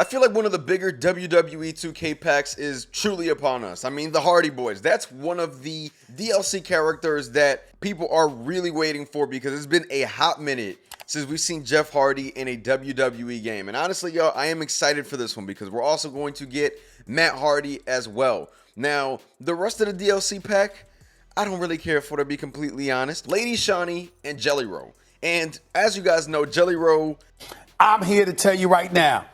I feel like one of the bigger WWE 2K packs is truly upon us. I mean, the Hardy Boys. That's one of the DLC characters that people are really waiting for because it's been a hot minute since we've seen Jeff Hardy in a WWE game. And honestly, y'all, I am excited for this one because we're also going to get Matt Hardy as well. Now, the rest of the DLC pack, I don't really care for, to be completely honest. Lady Shani and Jelly Roll. And as you guys know, Jelly Roll... I'm here to tell you right now,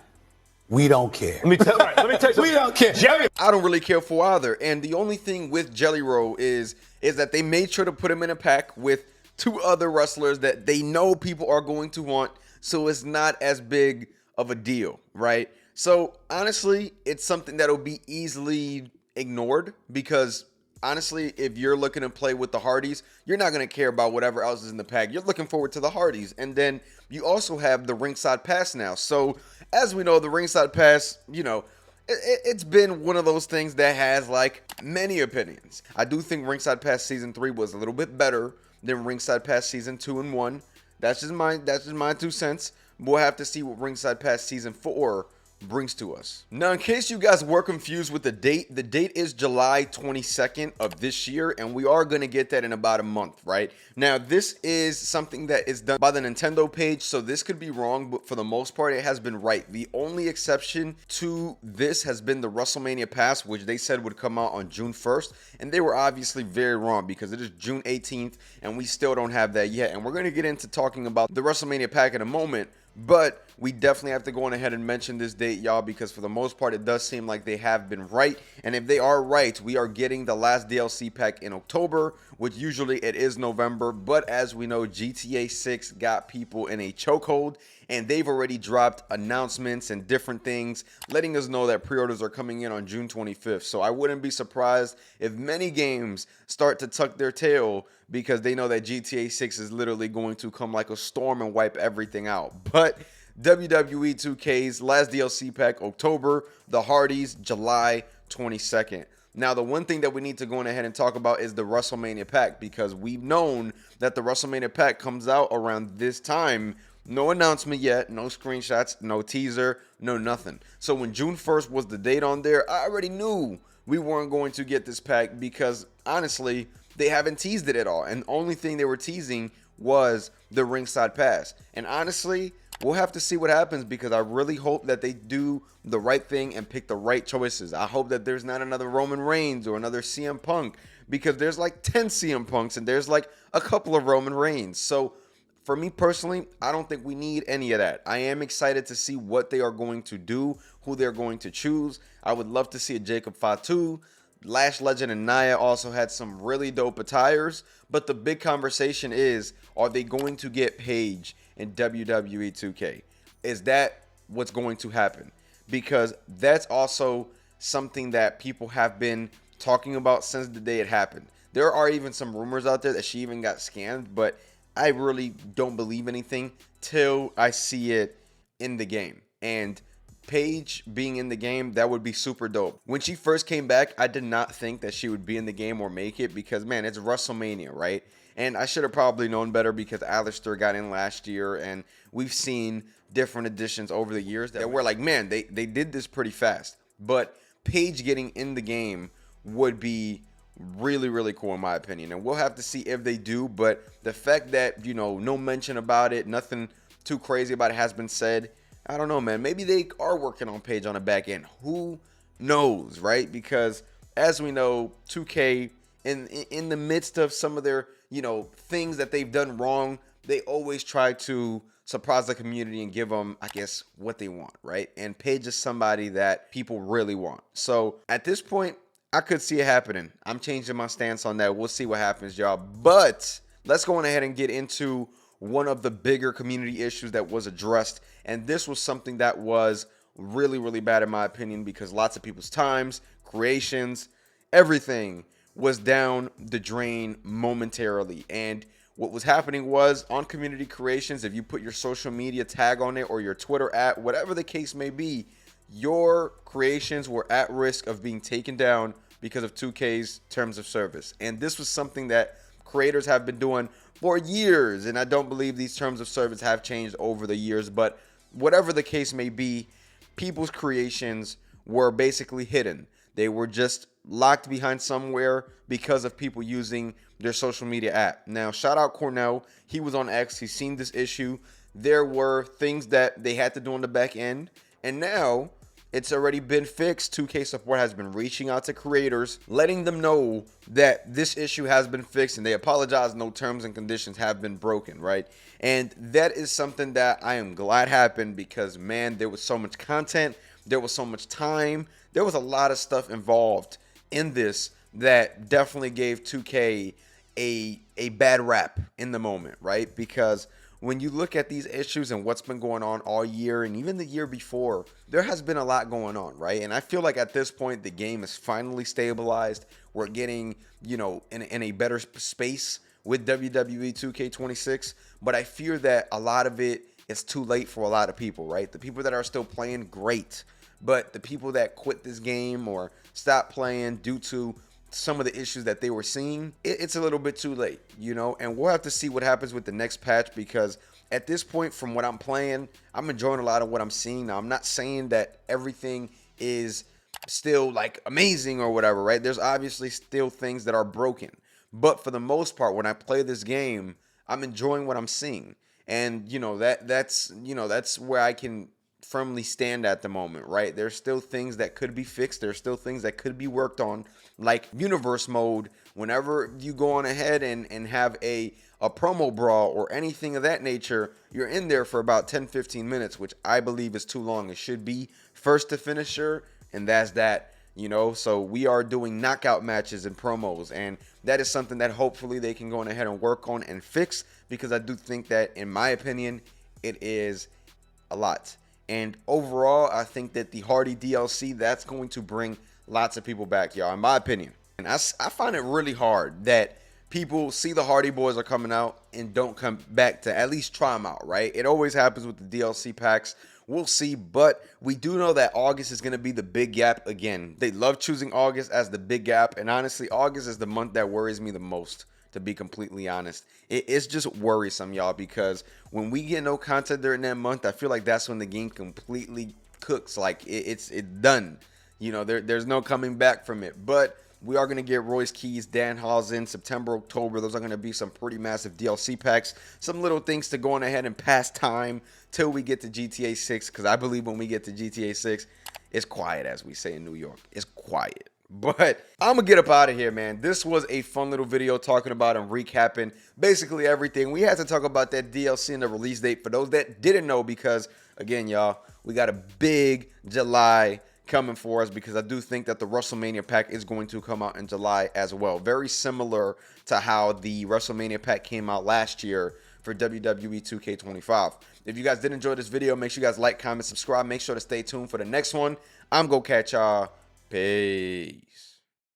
we don't care. Let me tell you We don't care. Jelly. I don't really care for either. And the only thing with Jelly Roll is that they made sure to put him in a pack with two other wrestlers that they know people are going to want, so it's not as big of a deal, right? So honestly, it's something that'll be easily ignored because honestly, if you're looking to play with the Hardys, you're not going to care about whatever else is in the pack. You're looking forward to the Hardys. And then you also have the Ringside Pass now. So as we know, the Ringside Pass, you know, it's been one of those things that has like many opinions. I do think Ringside Pass Season 3 was a little bit better than Ringside Pass Season 2 and 1. That's just my 2 cents. We'll have to see what Ringside Pass Season 4 brings to us. Now, in case you guys were confused with the date is July 22nd of this year, and we are going to get that in about a month, right? Now, this is something that is done by the Nintendo page, so this could be wrong, but for the most part, it has been right. The only exception to this has been the Wrestlemania Pass, which they said would come out on June 1st, and they were obviously very wrong because it is June 18th, and we still don't have that yet, and we're going to get into talking about the Wrestlemania Pack in a moment. But we definitely have to go on ahead and mention this date, y'all, because for the most part, it does seem like they have been right. And if they are right, we are getting the last DLC pack in October, which usually it is November. But as we know, GTA 6 got people in a chokehold, and they've already dropped announcements and different things, letting us know that pre-orders are coming in on June 25th. So I wouldn't be surprised if many games start to tuck their tail because they know that GTA 6 is literally going to come like a storm and wipe everything out. But WWE 2K's last DLC pack, October, the Hardys, July 22nd. Now, the one thing that we need to go on ahead and talk about is the WrestleMania pack, because we've known that the WrestleMania pack comes out around this time. No announcement yet, no screenshots, no teaser, no nothing. So when June 1st was the date on there, I already knew we weren't going to get this pack because, honestly, they haven't teased it at all. And the only thing they were teasing was the Ringside Pass. And honestly, we'll have to see what happens because I really hope that they do the right thing and pick the right choices. I hope that there's not another Roman Reigns or another CM Punk because there's like 10 CM Punks and there's like a couple of Roman Reigns. So for me personally, I don't think we need any of that. I am excited to see what they are going to do, who they're going to choose. I would love to see a Jacob Fatu. Lash Legend and Nia also had some really dope attires. But the big conversation is, are they going to get Paige in WWE 2K? Is that what's going to happen? Because that's also something that people have been talking about since the day it happened. There are even some rumors out there that she even got scammed, but I really don't believe anything till I see it in the game. And Paige being in the game, that would be super dope. When she first came back, I did not think that she would be in the game or make it because, man, it's WrestleMania, right? And I should have probably known better because Alistair got in last year, and we've seen different additions over the years that we're like, man, they did this pretty fast. But Paige getting in the game would be really, really cool in my opinion. And we'll have to see if they do. But the fact that, you know, no mention about it, nothing too crazy about it has been said, I don't know, man. Maybe they are working on Paige on the back end. Who knows, right? Because as we know, 2K, in the midst of some of their, you know, things that they've done wrong, they always try to surprise the community and give them, I guess, what they want, right? And Paige is somebody that people really want. So at this point, I could see it happening. I'm changing my stance on that. We'll see what happens, y'all. But let's go on ahead and get into one of the bigger community issues that was addressed. And this was something that was really, really bad in my opinion because lots of people's times, creations, everything was down the drain momentarily. And what was happening was on community creations, if you put your social media tag on it or your Twitter at, whatever the case may be, your creations were at risk of being taken down because of 2K's terms of service. And this was something that creators have been doing for years, and I don't believe these terms of service have changed over the years. But whatever the case may be, people's creations were basically hidden. They were just locked behind somewhere because of people using their social media app. Now, shout out Cornell. He was on X. He's seen this issue. There were things that they had to do on the back end. And now it's already been fixed. 2K support has been reaching out to creators, letting them know that this issue has been fixed, and they apologize. No terms and conditions have been broken, right? And that is something that I am glad happened because, man, there was so much content. There was so much time. There was a lot of stuff involved in this that definitely gave 2K a bad rap in the moment, right? Because when you look at these issues and what's been going on all year and even the year before, there has been a lot going on, right? And I feel like at this point, the game is finally stabilized. We're getting, in a better space with WWE 2K26. But I fear that a lot of it is too late for a lot of people, right? The people that are still playing, great. But the people that quit this game or stop playing due to some of the issues that they were seeing, it's a little bit too late, and we'll have to see what happens with the next patch, because at this point, from what I'm playing, I'm enjoying a lot of what I'm seeing. Now, I'm not saying that everything is still like amazing or whatever, right? There's obviously still things that are broken, but for the most part, when I play this game, I'm enjoying what I'm seeing. And that's where I can firmly stand at the moment, right? There's still things that could be fixed. There's still things that could be worked on, like universe mode. Whenever you go on ahead and have a promo brawl or anything of that nature, you're in there for about 10-15 minutes, which I believe is too long. It should be first to finisher, and that's that. So we are doing knockout matches and promos, and that is something that hopefully they can go on ahead and work on and fix, because I do think that, in my opinion, it is a lot. And overall, I think that the Hardy DLC, that's going to bring lots of people back, y'all, in my opinion. And I find it really hard that people see the Hardy Boys are coming out and don't come back to at least try them out, right? It always happens with the DLC packs. We'll see, but we do know that August is going to be the big gap again. They love choosing August as the big gap, and honestly, August is the month that worries me the most, to be completely honest. It's just worrisome, y'all, because when we get no content during that month, I feel like that's when the game completely cooks. Like, it's done. There's no coming back from it. But we are going to get Royce Keys, Danhausen, September, October. Those are going to be some pretty massive DLC packs. Some little things to go on ahead and pass time till we get to GTA 6, because I believe when we get to GTA 6, it's quiet, as we say in New York. It's quiet. But I'm going to get up out of here, man. This was a fun little video talking about and recapping basically everything. We had to talk about that DLC and the release date for those that didn't know, because, again, y'all, we got a big July coming for us, because I do think that the Wrestlemania pack is going to come out in July as well. Very similar to how the Wrestlemania pack came out last year for WWE 2K25. If you guys did enjoy this video, make sure you guys like, comment, subscribe. Make sure to stay tuned for the next one. I'm going to catch y'all. Peace.